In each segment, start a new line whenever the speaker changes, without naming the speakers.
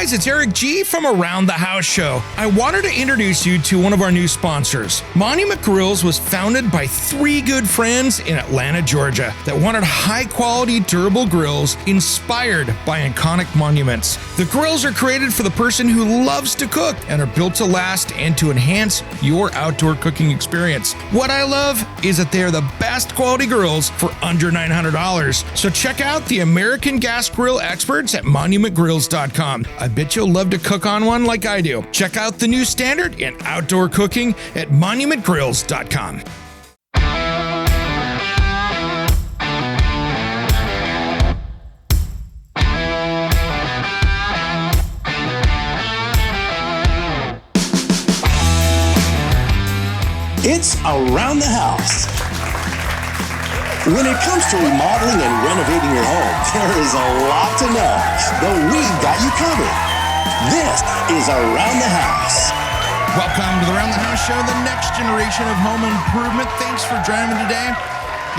guys, it's Eric G from Around the House Show. I wanted to introduce you to one of our new sponsors. Monument Grills was founded by three good friends in Atlanta, Georgia that wanted high-quality, durable grills inspired by iconic monuments. The grills are created for the person who loves to cook and are built to last and to enhance your outdoor cooking experience. What I love is that they are the best quality grills for under $900. So check out the American gas grill experts at monumentgrills.com. I bet you'll love to cook on one like I do. Check out the new standard in outdoor cooking at monumentgrills.com.
It's Around the House. When it comes to remodeling and renovating your home, there is a lot to know, but we've got you covered. This is Around the House.
Welcome to the Around the House Show, the next generation of home improvement. Thanks for joining me today.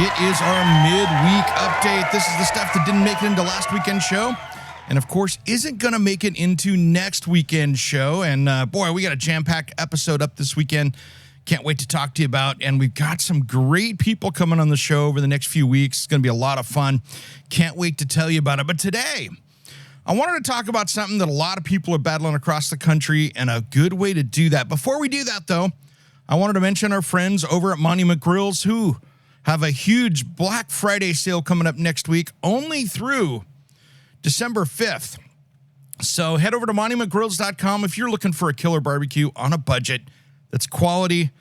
It is our midweek update. This is the stuff that didn't make it into last weekend's show, and of course, isn't going to make it into next weekend's show. And boy, we got a jam-packed episode up this weekend. Can't wait to talk to you about, and we've got some great people coming on the show over the next few weeks. It's going to be a lot of fun. Can't wait to tell you about it. But today, I wanted to talk about something that a lot of people are battling across the country, and a good way to do that. Before we do that, though, I wanted to mention our friends over at Monument Grills, who have a huge Black Friday sale coming up next week, only through December 5th. So head over to monumentgrills.com if you're looking for a killer barbecue on a budget that's quality,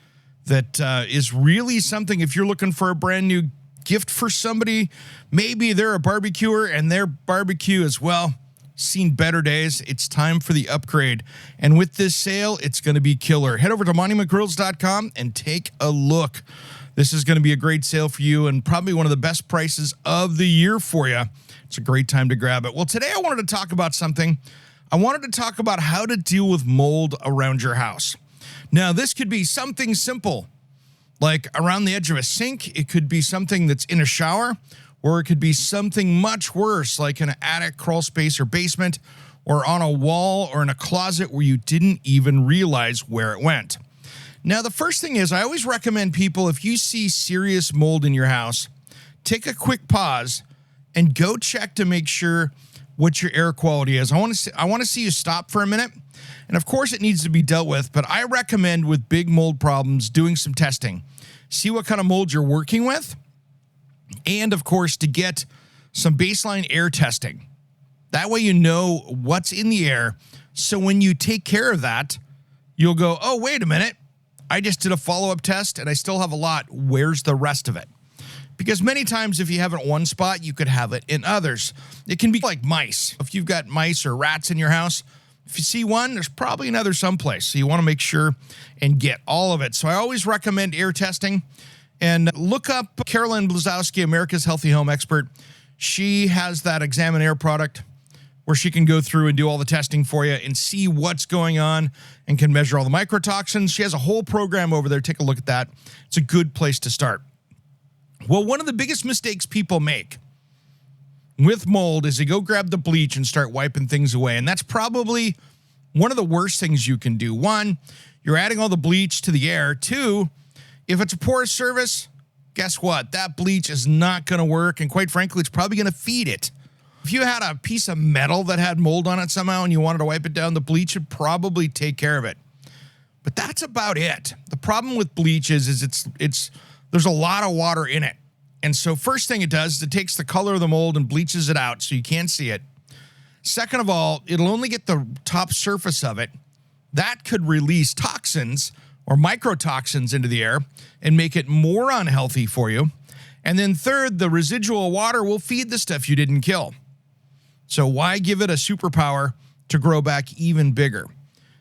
that is really something. If you're looking for a brand new gift for somebody, maybe they're a barbecuer and their barbecue as well seen better days. It's time for the upgrade. And with this sale, it's going to be killer. Head over to monumentgrills.com and take a look. This is going to be a great sale for you and probably one of the best prices of the year for you. It's a great time to grab it. Well, today I wanted to talk about something. I wanted to talk about how to deal with mold around your house. Now, this could be something simple, like around the edge of a sink. It could be something that's in a shower, or it could be something much worse, like in an attic, crawl space, or basement, or on a wall, or in a closet where you didn't even realize where it went. Now, the first thing is, I always recommend people, if you see serious mold in your house, take a quick pause and go check to make sure what your air quality is. I want to see you stop for a minute. And of course, it needs to be dealt with, but I recommend with big mold problems doing some testing. See what kind of mold you're working with, and of course, to get some baseline air testing. That way you know what's in the air, so when you take care of that, you'll go, oh, wait a minute, I just did a follow-up test and I still have a lot. Where's the rest of it? Because many times if you have it in one spot, you could have it in others. It can be like mice. If you've got mice or rats in your house, if you see one, there's probably another someplace. So you want to make sure and get all of it. So I always recommend air testing. And look up Carolyn Blasowski, America's Healthy Home Expert. She has that Examine Air product where she can go through and do all the testing for you and see what's going on and can measure all the microtoxins. She has a whole program over there. Take a look at that. It's a good place to start. Well, one of the biggest mistakes people make with mold is they go grab the bleach and start wiping things away. And that's probably one of the worst things you can do. One, you're adding all the bleach to the air. Two, if it's a porous surface, guess what? That bleach is not going to work. And quite frankly, it's probably going to feed it. If you had a piece of metal that had mold on it somehow and you wanted to wipe it down, the bleach would probably take care of it. But that's about it. The problem with bleach is it's there's a lot of water in it. And so first thing it does is it takes the color of the mold and bleaches it out so you can't see it. Second of all, it'll only get the top surface of it. That could release toxins or microtoxins into the air and make it more unhealthy for you. And then third, the residual water will feed the stuff you didn't kill. So why give it a superpower to grow back even bigger?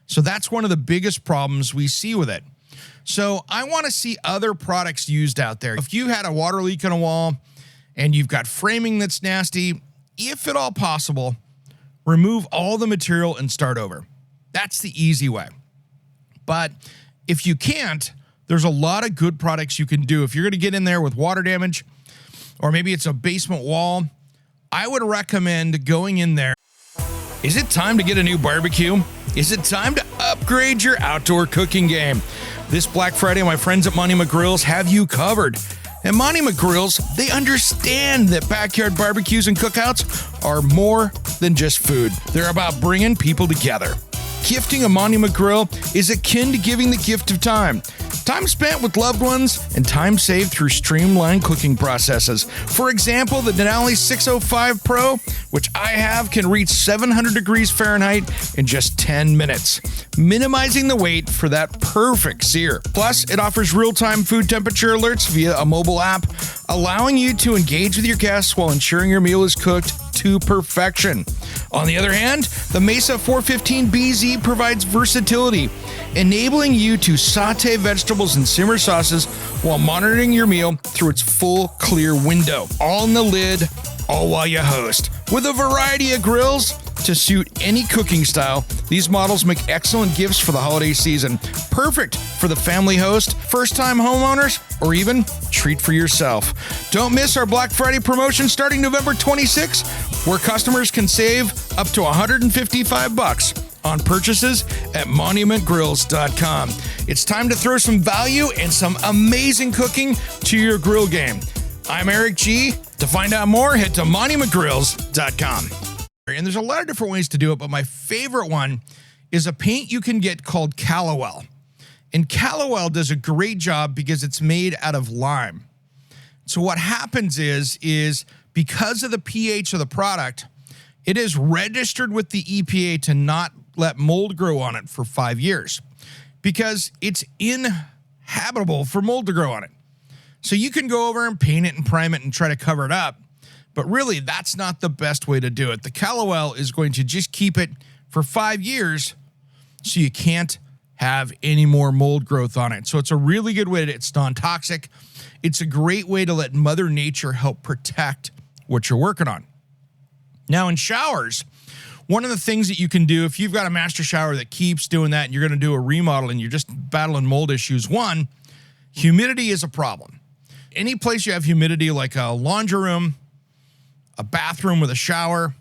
So that's one of the biggest problems we see with it. So I want to see other products used out there. If you had a water leak on a wall and you've got framing that's nasty, if at all possible, remove all the material and start over. That's the easy way. But if you can't, there's a lot of good products you can do. If you're going to get in there with water damage, or maybe it's a basement wall, I would recommend going in there. Is it time to get a new barbecue? Is it time to upgrade your outdoor cooking game? This Black Friday, my friends at Monument Grills have you covered. At Monument Grills, they understand that backyard barbecues and cookouts are more than just food. They're about bringing people together. Gifting a Monument Grill is akin to giving the gift of time. Time spent with loved ones and time saved through streamlined cooking processes. For example, the Denali 605 Pro, which I have, can reach 700 degrees Fahrenheit in just 10 minutes, minimizing the wait for that perfect sear. Plus, it offers real-time food temperature alerts via a mobile app, allowing you to engage with your guests while ensuring your meal is cooked to perfection. On the other hand, the Mesa 415BZ provides versatility, enabling you to saute vegetables and simmer sauces while monitoring your meal through its full clear window. All in the lid, all while you host. With a variety of grills to suit any cooking style, these models make excellent gifts for the holiday season. Perfect for the family host, first-time homeowners, or even treat for yourself. Don't miss our Black Friday promotion starting November 26th, where customers can save up to $155 on purchases at monumentgrills.com. It's time to throw some value and some amazing cooking to your grill game. I'm Eric G. To find out more, head to monumentgrills.com. And there's a lot of different ways to do it, but my favorite one is a paint you can get called Callowell. And Callowell does a great job because it's made out of lime. So what happens is because of the pH of the product, it is registered with the EPA to not let mold grow on it for 5 years because it's inhabitable for mold to grow on it. So you can go over and paint it and prime it and try to cover it up, but really that's not the best way to do it. The Callowell is going to just keep it for 5 years so you can't have any more mold growth on it. So it's a really good way it's non-toxic. It's a great way to let Mother Nature help protect what you're working on. Now in showers, one of the things that you can do if you've got a master shower that keeps doing that and you're going to do a remodel and you're just battling mold issues, one, humidity is a problem. Any place you have humidity, like a laundry room, a bathroom with a shower,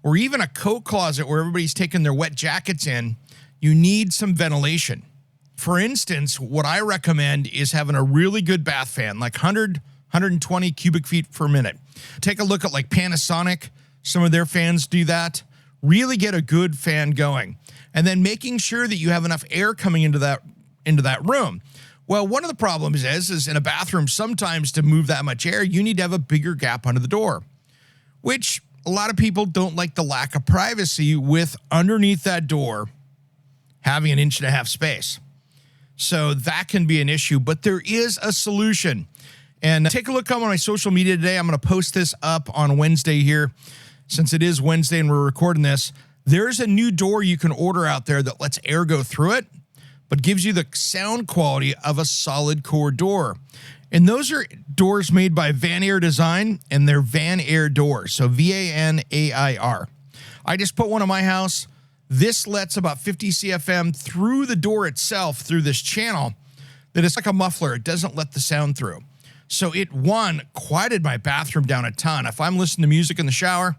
or even a coat closet where everybody's taking their wet jackets in, you need some ventilation. For instance, what I recommend is having a really good bath fan, like 120 cubic feet per minute. Take a look at like Panasonic. Some of their fans do that. Really get a good fan going. And then making sure that you have enough air coming into that room. Well, one of the problems is in a bathroom, sometimes to move that much air, you need to have a bigger gap under the door, which a lot of people don't like the lack of privacy with underneath that door having 1.5 inches space. So that can be an issue, but there is a solution. And take a look on my social media today. I'm going to post this up on Wednesday here. Since it is Wednesday and we're recording this, there's a new door you can order out there that lets air go through it, but gives you the sound quality of a solid core door. And those are doors made by Vanair Design, and they're Vanair doors, so Vanair. I just put one on my house. This lets about 50 CFM through the door itself, through this channel, that it's like a muffler. It doesn't let the sound through. So it, one, quieted my bathroom down a ton. If I'm listening to music in the shower,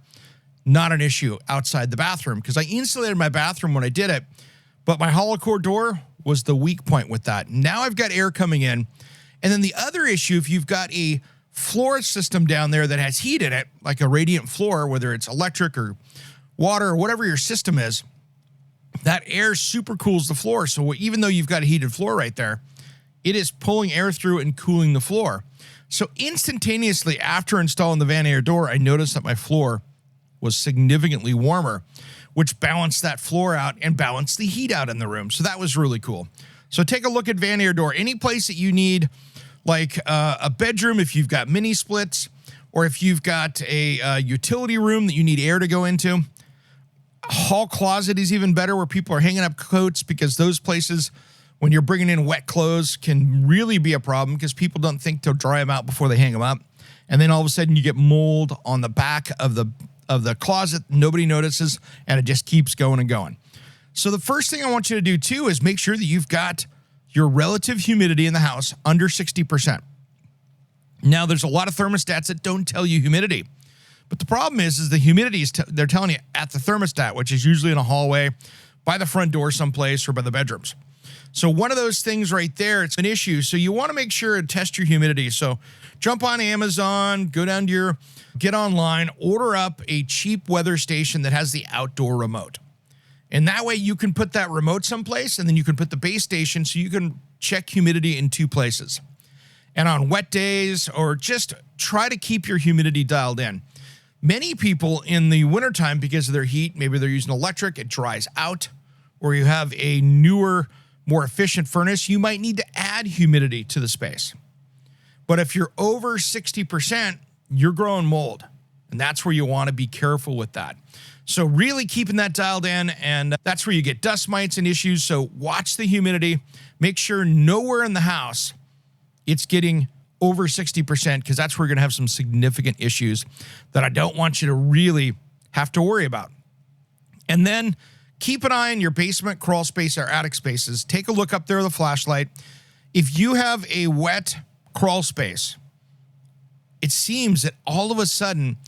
not an issue outside the bathroom because I insulated my bathroom when I did it, but my hollow core door was the weak point with that. Now I've got air coming in. And then the other issue, if you've got a floor system down there that has heat in it, like a radiant floor, whether it's electric or water or whatever your system is, that air super cools the floor. So even though you've got a heated floor right there, it is pulling air through and cooling the floor. So instantaneously after installing the Vanair door, I noticed that my floor was significantly warmer, which balanced that floor out and balanced the heat out in the room. So that was really cool. So take a look at Vanair door. Any place that you need, like a bedroom, if you've got mini splits, or if you've got a utility room that you need air to go into. A hall closet is even better, where people are hanging up coats, because those places, when you're bringing in wet clothes, can really be a problem because people don't think to dry them out before they hang them up. And then all of a sudden you get mold on the back of the closet. Nobody notices, and it just keeps going and going. So the first thing I want you to do too is make sure that you've got your relative humidity in the house under 60%. Now, there's a lot of thermostats that don't tell you humidity, But the problem is the humidity is, they're telling you at the thermostat, which is usually in a hallway, by the front door someplace, or by the bedrooms. So one of those things right there, it's an issue. So you want to make sure and test your humidity. So jump on Amazon, get online, order up a cheap weather station that has the outdoor remote. And that way you can put that remote someplace, and then you can put the base station so you can check humidity in two places. And on wet days, or just try to keep your humidity dialed in. Many people in the wintertime, because of their heat, maybe they're using electric, it dries out, or you have a newer, more efficient furnace, you might need to add humidity to the space. But if you're over 60%, you're growing mold. And that's where you want to be careful with that. So really keeping that dialed in, and that's where you get dust mites and issues. So watch the humidity. Make sure nowhere in the house it's getting over 60%, because that's where you're going to have some significant issues that I don't want you to really have to worry about. And then keep an eye on your basement, crawl space, or attic spaces. Take a look up there with a flashlight. If you have a wet crawl space, it seems that all of a sudden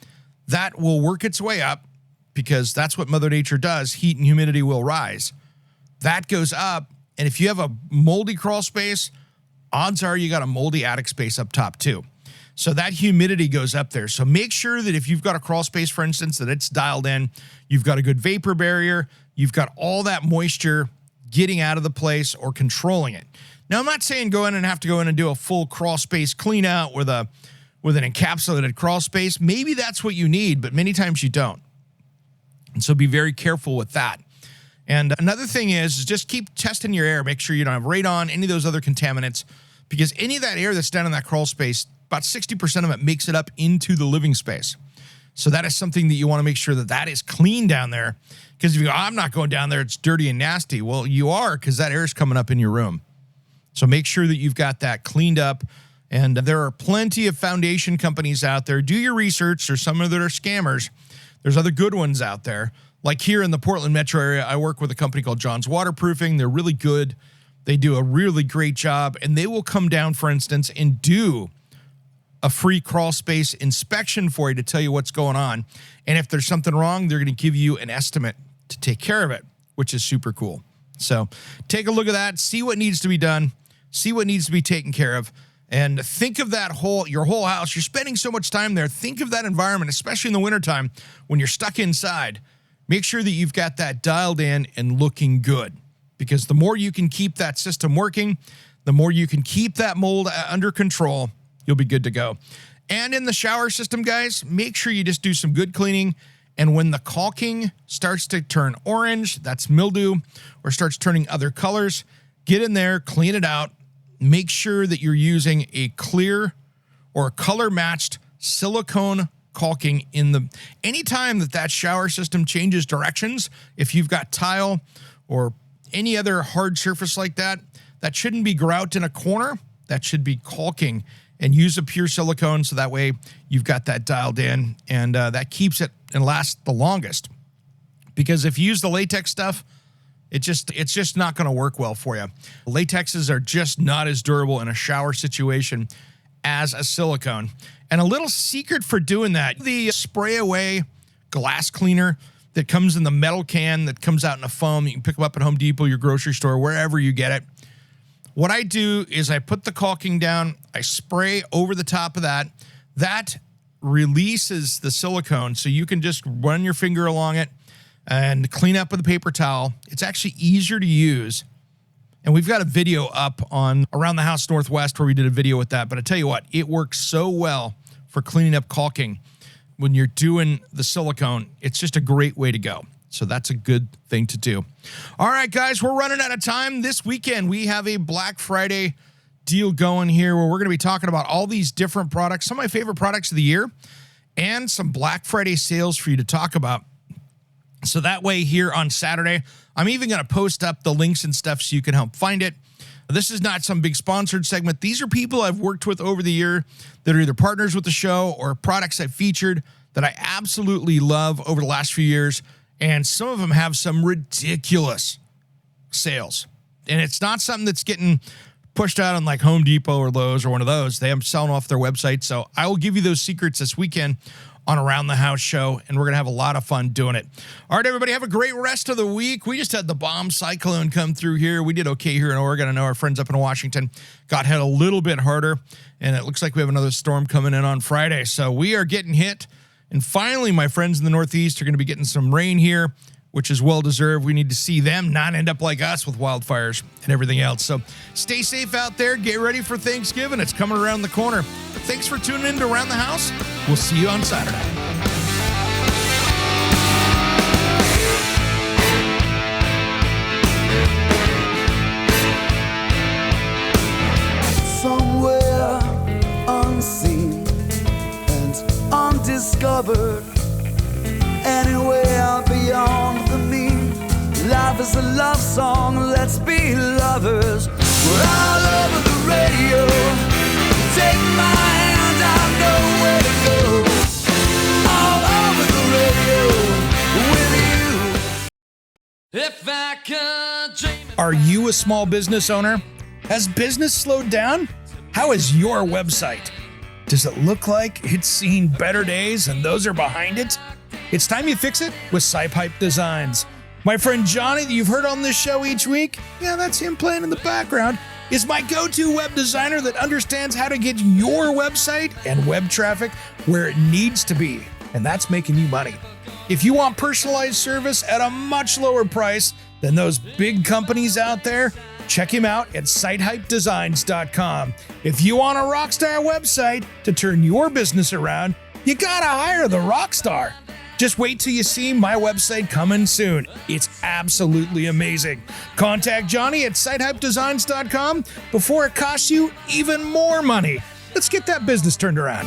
that will work its way up, because that's what Mother Nature does. Heat and humidity will rise. That goes up, and if you have a moldy crawl space, odds are you got a moldy attic space up top too. So that humidity goes up there. So make sure that if you've got a crawl space, for instance, that it's dialed in, you've got a good vapor barrier, you've got all that moisture getting out of the place or controlling it. Now, I'm not saying go in and do a full crawl space clean out with an encapsulated crawl space. Maybe that's what you need, but many times you don't. And so be very careful with that. And another thing is just keep testing your air. Make sure you don't have radon, any of those other contaminants, because any of that air that's down in that crawl space, about 60% of it makes it up into the living space. So that is something that you want to make sure that is clean down there. Because if you go, I'm not going down there, it's dirty and nasty. Well, you are, because that air is coming up in your room. So make sure that you've got that cleaned up. And there are plenty of foundation companies out there. Do your research. There's some that are scammers. There's other good ones out there. Like here in the Portland metro area, I work with a company called John's Waterproofing. They're really good. They do a really great job. And they will come down, for instance, and do a free crawl space inspection for you to tell you what's going on. And if there's something wrong, they're going to give you an estimate to take care of it, which is super cool. So take a look at that, see what needs to be done, see what needs to be taken care of, and think of your whole house. You're spending so much time there. Think of that environment, especially in the wintertime when you're stuck inside. Make sure that you've got that dialed in and looking good, because the more you can keep that system working, the more you can keep that mold under control, you'll be good to go. And in the shower system, guys, make sure you just do some good cleaning. And when the caulking starts to turn orange, that's mildew, or starts turning other colors, get in there, clean it out. Make sure that you're using a clear or color-matched silicone caulking anytime that shower system changes directions. If you've got tile or any other hard surface like that, that shouldn't be grout in a corner. That should be caulking, and use a pure silicone so that way you've got that dialed in, and that keeps it and lasts the longest. Because if you use the latex stuff, it's just not going to work well for you. Latexes are just not as durable in a shower situation as a silicone. And a little secret for doing that, the spray away glass cleaner that comes in the metal can that comes out in a foam, you can pick them up at Home Depot, your grocery store, wherever you get it. What I do is I put the caulking down, I spray over the top of that. That releases the silicone, so you can just run your finger along it and clean up with a paper towel. It's actually easier to use. And we've got a video up on Around the House Northwest where we did a video with that. But I tell you what, it works so well for cleaning up caulking. When you're doing the silicone, it's just a great way to go. So that's a good thing to do. All right, guys, we're running out of time. This weekend, we have a Black Friday deal going here where we're going to be talking about all these different products, some of my favorite products of the year, and some Black Friday sales for you to talk about. So that way here on Saturday, I'm even going to post up the links and stuff so you can help find it. This is not some big sponsored segment. These are people I've worked with over the year that are either partners with the show or products I've featured that I absolutely love over the last few years. And some of them have some ridiculous sales. And it's not something that's getting pushed out on like Home Depot or Lowe's or one of those. They have selling off their website. So I will give you those secrets this weekend on Around the House show, and we're going to have a lot of fun doing it. All right, everybody, have a great rest of the week. We just had the bomb cyclone come through here. We did okay here in Oregon. I know our friends up in Washington got hit a little bit harder, and it looks like we have another storm coming in on Friday. So we are getting hit, and finally, my friends in the Northeast are going to be getting some rain here, which is well-deserved. We need to see them not end up like us with wildfires and everything else. So stay safe out there. Get ready for Thanksgiving. It's coming around the corner. Thanks for tuning in to Around the House. We'll see you on Saturday.
Somewhere unseen and undiscovered, anywhere beyond the mean. Life is a love song, let's be lovers. We're all over the radio. Take my hand, I know where to go. All over the radio with you. If I could dream.
Are you a small business owner? Has business slowed down? How is your website? Does it look like it's seen better days and those are behind it? It's time you fix it with SciPipe Designs. My friend Johnny, that you've heard on this show each week, yeah, that's him playing in the background, is my go-to web designer that understands how to get your website and web traffic where it needs to be, and that's making you money. If you want personalized service at a much lower price than those big companies out there, check him out at sitehypedesigns.com. If you want a rockstar website to turn your business around, you gotta hire the rockstar. Just wait till you see my website coming soon. It's absolutely amazing. Contact Johnny at sitehypedesigns.com before it costs you even more money. Let's get that business turned around.